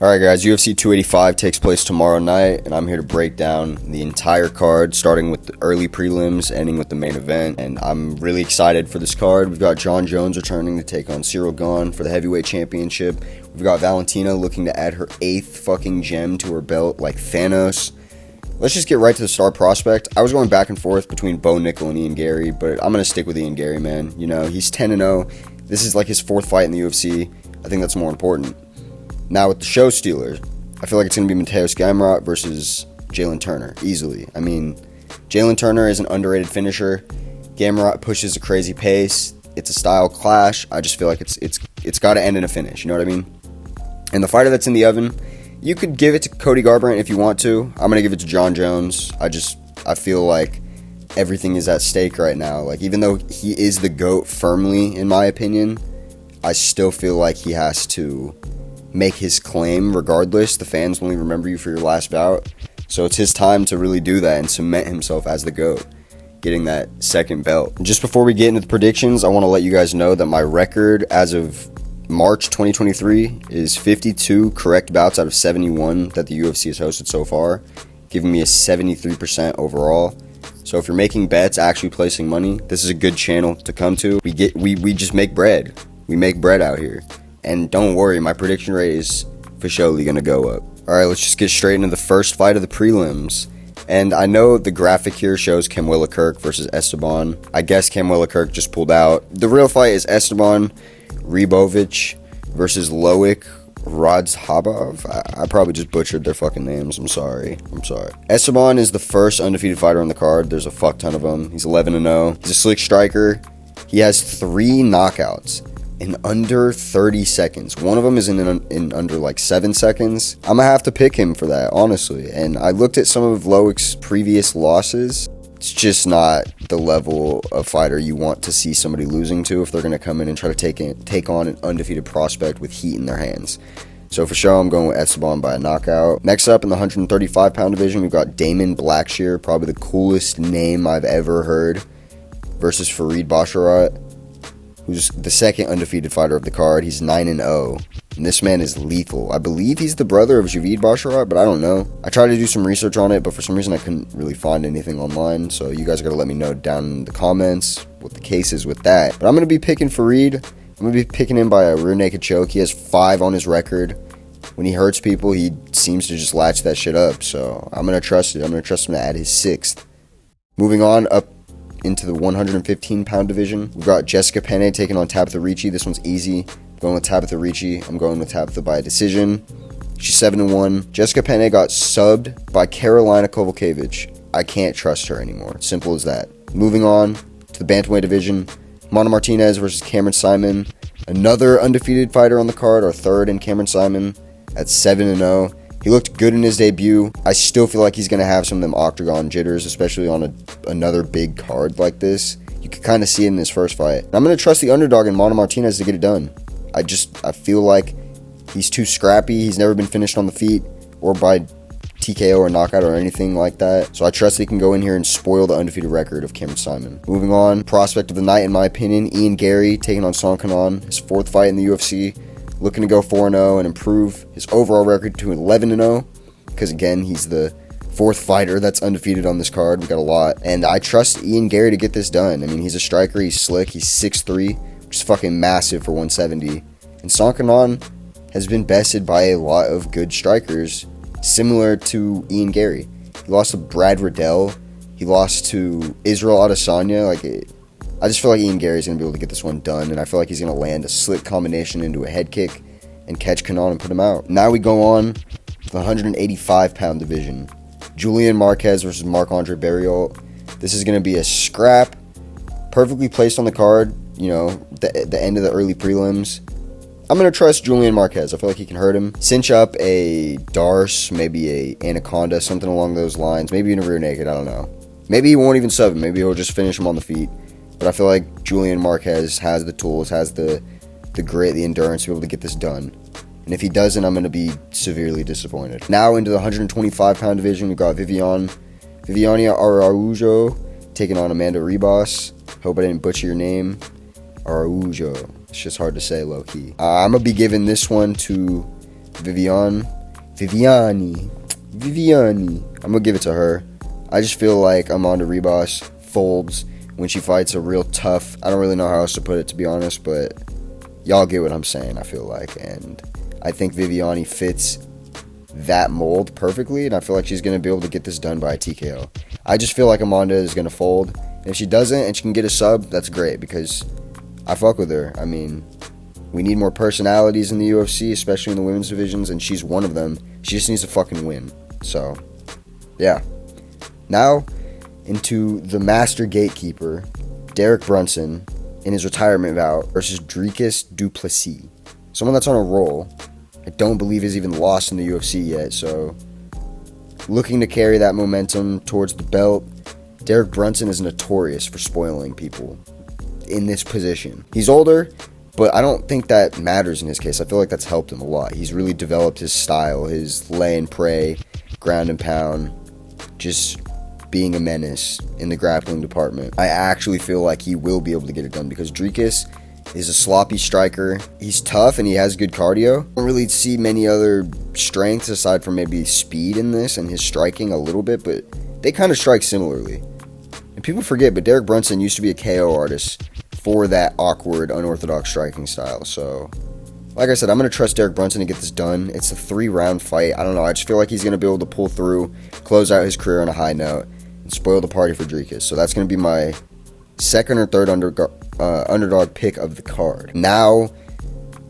Alright guys, UFC 285 takes place tomorrow night, and I'm here to break down the entire card, starting with the early prelims, ending with the main event, and I'm really excited for this card. We've got Jon Jones returning to take on Cyril Gane for the heavyweight championship. We've got Valentina looking to add her 8th fucking gem to her belt like Thanos. Let's just get right to the star prospect. I was going back and forth between Bo Nickal and Ian Garry, but I'm going to stick with Ian Garry, man. You know, he's 10-0. This is like his 4th fight in the UFC. I think that's more important. Now with the show stealers, I feel like it's going to be Mateusz Gamrot versus Jalen Turner, easily. I mean, Jalen Turner is an underrated finisher. Gamrot pushes a crazy pace. It's a style clash. I just feel like it's got to end in a finish, you know what I mean? And the fighter that's in the oven, you could give it to Cody Garbrandt if you want to. I'm going to give it to Jon Jones. I feel like everything is at stake right now. Like, even though he is the GOAT firmly, in my opinion, I still feel like he has to make his claim regardless. The fans only remember you for your last bout, so it's his time to really do that and cement himself as the GOAT, getting that second belt. Just before we get into the predictions, I want to let you guys know that my record as of March 2023 is 52 correct bouts out of 71 that the UFC has hosted so far, giving me a 73% overall. So if you're making bets, actually placing money, this is a good channel to come to. We just make bread. We make bread out here. And don't worry, my prediction rate is for surely going to go up. Alright, let's just get straight into the first fight of the prelims. And I know the graphic here shows Kamwilla Kirk versus Esteban. I guess Kamwilla Kirk just pulled out. The real fight is Esteban Ribovic versus Loik Radzhabov. I probably just butchered their fucking names. I'm sorry. Esteban is the first undefeated fighter on the card. There's a fuck ton of them. He's 11-0. He's a slick striker. He has 3 knockouts in under 30 seconds. One of them is in under like 7 seconds. I'm gonna have to pick him for that, honestly. And I looked at some of Loik's previous losses. It's just not the level of fighter you want to see somebody losing to if they're gonna come in and try to take on an undefeated prospect with heat in their hands. So for sure, I'm going with Esteban by a knockout. Next up in the 135-pound division, we've got Damon Blackshear, probably the coolest name I've ever heard, versus Farid Basharaat, who's the second undefeated fighter of the card. He's 9-0, and this man is lethal. I believe he's the brother of Javid Basharaat, but I don't know. I tried to do some research on it, but for some reason I couldn't really find anything online, so you guys are going to let me know down in the comments what the case is with that. But I'm going to be picking Farid. I'm going to be picking him by a rear naked choke. He has 5 on his record. When he hurts people, he seems to just latch that shit up, so I'm going to trust it. I'm going to trust him to add his 6th. Moving on up into the 115-pound division, we've got Jessica Penne taking on Tabitha Ricci. This one's easy. I'm going with Tabitha Ricci. I'm going with Tabitha by a decision. She's 7-1. Jessica Penne got subbed by Karolina Kowalkiewicz. I can't trust her anymore. Simple as that. Moving on to the bantamweight division, Martinez versus Cameron Saaiman. Another undefeated fighter on the card, our third in Cameron Saaiman at 7-0. He looked good in his debut. I still feel like he's going to have some of them octagon jitters, especially on another big card like this. You can kind of see it in his first fight. I'm going to trust the underdog in Martinez to get it done. I feel like he's too scrappy. He's never been finished on the feet or by TKO or knockout or anything like that. So I trust he can go in here and spoil the undefeated record of Cameron Saaiman. Moving on, prospect of the night in my opinion, Ian Garry taking on Kenan, his 4th fight in the UFC. Looking to go 4-0 and improve his overall record to 11-0. Because again, he's the 4th fighter that's undefeated on this card. We got a lot. And I trust Ian Garry to get this done. I mean, he's a striker. He's slick. He's 6'3", which is fucking massive for 170. And Kenan has been bested by a lot of good strikers, similar to Ian Garry. He lost to Brad Riddell. He lost to Israel Adesanya. I just feel like Ian Garry's going to be able to get this one done, and I feel like he's going to land a slick combination into a head kick and catch Kenan and put him out. Now we go on to the 185-pound division. Julian Marquez versus Marc-Andre Barriult. This is going to be a scrap, perfectly placed on the card, you know, the end of the early prelims. I'm going to trust Julian Marquez. I feel like he can hurt him. Cinch up a Darce, maybe a Anaconda, something along those lines. Maybe in a rear naked, I don't know. Maybe he won't even sub him. Maybe he'll just finish him on the feet. But I feel like Julian Marquez has the tools, has the grit, the endurance to be able to get this done. And if he doesn't, I'm going to be severely disappointed. Now into the 125-pound division, we've got Viviane Araujo taking on Amanda Ribas. Hope I didn't butcher your name. Araujo. It's just hard to say low-key. I'm going to be giving this one to Viviane. I'm gonna give it to her. I just feel like Amanda Ribas folds when she fights a real tough, I don't really know how else to put it, to be honest, but y'all get what I'm saying, I feel like. And I think Viviane fits that mold perfectly, and I feel like she's going to be able to get this done by a TKO. I just feel like Amanda is going to fold. And if she doesn't and she can get a sub, that's great, because I fuck with her. I mean, we need more personalities in the UFC, especially in the women's divisions, and she's one of them. She just needs to fucking win. So, yeah. Now, into the master gatekeeper, Derek Brunson, in his retirement bout versus Dricus du Plessis. Someone that's on a roll. I don't believe he's even lost in the UFC yet, so looking to carry that momentum towards the belt. Derek Brunson is notorious for spoiling people in this position. He's older, but I don't think that matters in his case. I feel like that's helped him a lot. He's really developed his style, his lay and pray, ground and pound, just being a menace in the grappling department. I actually feel like he will be able to get it done because Dricus is a sloppy striker. He's tough and he has good cardio. I don't really see many other strengths aside from maybe speed in this and his striking a little bit, but they kind of strike similarly. And people forget, but Derek Brunson used to be a KO artist for that awkward, unorthodox striking style. So, like I said, I'm going to trust Derek Brunson to get this done. It's a 3-round fight. I don't know. I just feel like he's going to be able to pull through, close out his career on a high note, and spoil the party for Dricus. So that's going to be my second or third underdog pick of the card. Now,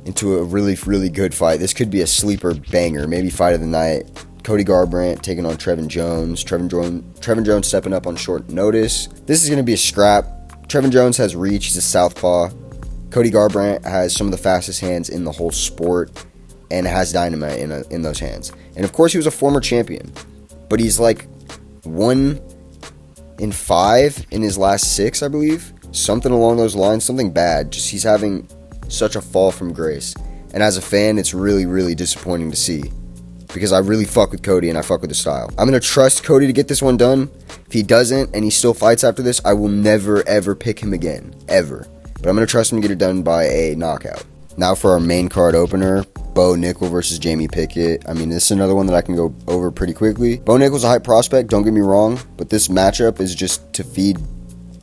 into a really, really good fight. This could be a sleeper banger, maybe fight of the night. Cody Garbrandt taking on Trevin Jones. Trevin Jones stepping up on short notice. This is going to be a scrap. Trevin Jones has reach. He's a southpaw. Cody Garbrandt has some of the fastest hands in the whole sport and has dynamite in those hands. And of course, he was a former champion, but he's like 1 in 5 in his last 6, I believe. Something along those lines, something bad. Just he's having such a fall from grace. And as a fan, it's really, really disappointing to see because I really fuck with Cody and I fuck with the style. I'm going to trust Cody to get this one done. If he doesn't and he still fights after this, I will never, ever pick him again. Ever. But I'm going to trust him to get it done by a knockout. Now for our main card opener, Bo Nickal versus Jamie Pickett. I mean, this is another one that I can go over pretty quickly. Bo Nickal's a hype prospect, don't get me wrong, but this matchup is just to feed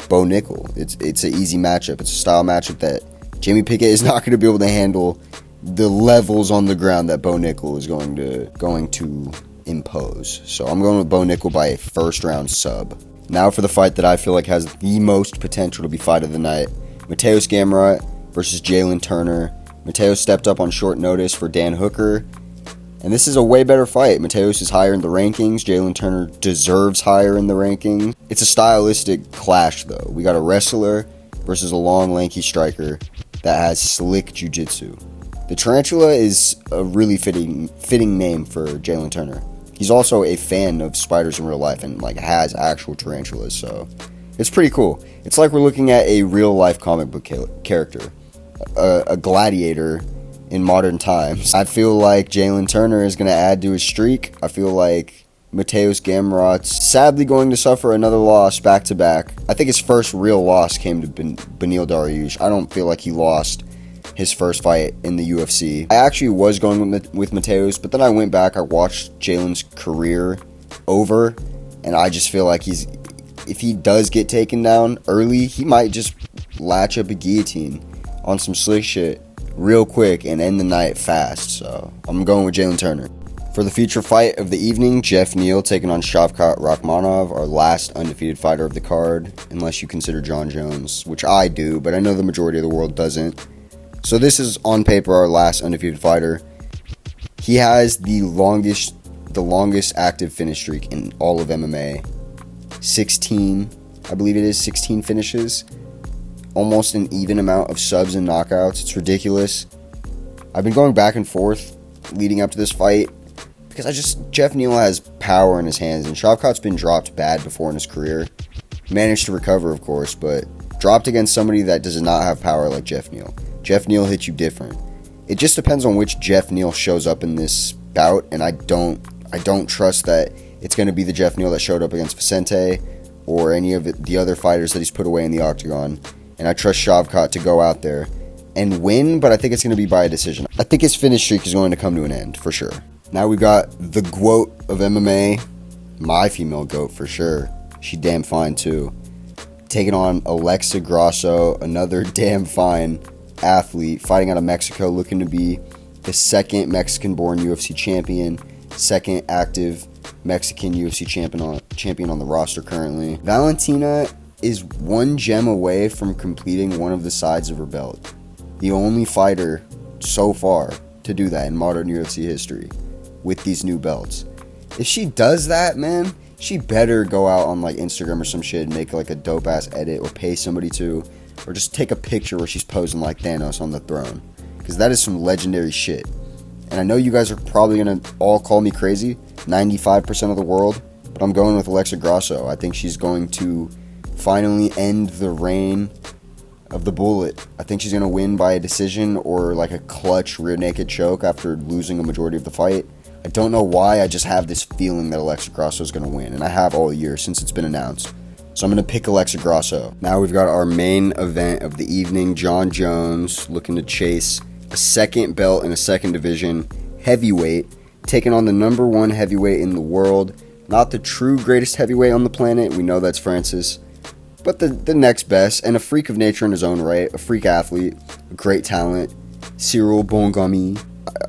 Bo Nickal. It's an easy matchup. It's a style matchup that Jamie Pickett is not going to be able to handle the levels on the ground that Bo Nickal is going to impose. So I'm going with Bo Nickal by a first round sub. Now for the fight that I feel like has the most potential to be fight of the night. Mateusz Gamrot versus Jalen Turner. Mateusz stepped up on short notice for Dan Hooker. And this is a way better fight. Mateusz is higher in the rankings. Jalen Turner deserves higher in the rankings. It's a stylistic clash, though. We got a wrestler versus a long, lanky striker that has slick jiu-jitsu. The Tarantula is a really fitting name for Jalen Turner. He's also a fan of spiders in real life and has actual tarantulas, so it's pretty cool. It's like we're looking at a real-life comic book character, a gladiator in modern times. I feel like Jalen Turner is going to add to his streak. I feel like Mateusz Gamrot's sadly going to suffer another loss back-to-back. I think his first real loss came to Beneil Dariush. I don't feel like he lost his first fight in the UFC. I actually was going with Mateusz, but then I went back, I watched Jalen's career over, and I just feel like if he does get taken down early, he might just latch up a guillotine on some slick shit real quick and end the night fast. So I'm going with Jalen Turner. For the feature fight of the evening, Neal taking on Shavkat Rakhmonov, our last undefeated fighter of the card, unless you consider Jon Jones, which I do, but I know the majority of the world doesn't. So this is on paper our last undefeated fighter. He has the longest active finish streak in all of MMA. 16, I believe it is, 16 finishes. Almost an even amount of subs and knockouts. It's ridiculous. I've been going back and forth leading up to this fight because Neal has power in his hands, and Shavkat's been dropped bad before in his career. Managed to recover, of course, but dropped against somebody that does not have power like Neal. Neal hits you different. It just depends on which Neal shows up in this bout, and I don't trust that it's going to be the Neal that showed up against Vicente or any of the other fighters that he's put away in the octagon. And I trust Shavkat to go out there and win, but I think it's going to be by a decision. I think his finish streak is going to come to an end, for sure. Now we've got the GOAT of MMA, my female GOAT for sure. She damn fine too. Taking on Alexa Grasso, another damn fine athlete, fighting out of Mexico, looking to be the second Mexican-born UFC champion, second active Mexican UFC champion on the roster currently. Valentina is one gem away from completing one of the sides of her belt. The only fighter so far to do that in modern UFC history with these new belts. If she does that, man, she better go out on like Instagram or some shit and make like a dope ass edit or pay somebody to, or just take a picture where she's posing like Thanos on the throne, because that is some legendary shit. And I know you guys are probably gonna all call me crazy, 95% of the world, but I'm going with Alexa Grasso. I think she's going to finally end the reign of the bullet. I think she's gonna win by a decision or like a clutch rear naked choke after losing a majority of the fight. I don't know why, I just have this feeling that Alexa Grasso is going to win, and I have all year since it's been announced. So I'm going to pick Alexa Grasso. Now we've got our main event of the evening, Jon Jones looking to chase a second belt in a second division, heavyweight, taking on the number one heavyweight in the world. Not the true greatest heavyweight on the planet, we know that's Francis, but the next best, and a freak of nature in his own right, a freak athlete, a great talent, Cyril Bongami.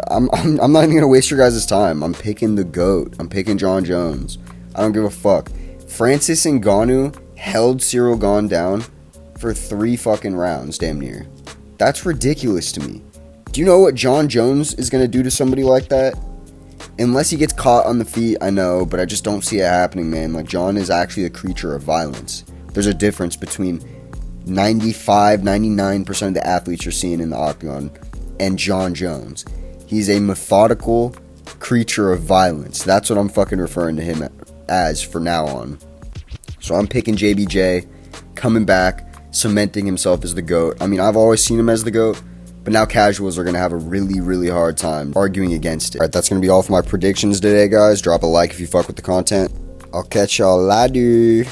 I'm not even going to waste your guys' time. I'm picking the GOAT. I'm picking Jon Jones. I don't give a fuck. Francis Ngannou held Cyril Gane down for 3 fucking rounds, damn near. That's ridiculous to me. Do you know what Jon Jones is going to do to somebody like that? Unless he gets caught on the feet, I know, but I just don't see it happening, man. Like, Jon is actually a creature of violence. There's a difference between 99% of the athletes you're seeing in the octagon and Jon Jones. He's a methodical creature of violence. That's what I'm fucking referring to him as for now on. So I'm picking JBJ, coming back, cementing himself as the GOAT. I mean, I've always seen him as the GOAT, but now casuals are going to have a really, really hard time arguing against it. Alright, that's going to be all for my predictions today, guys. Drop a like if you fuck with the content. I'll catch y'all later.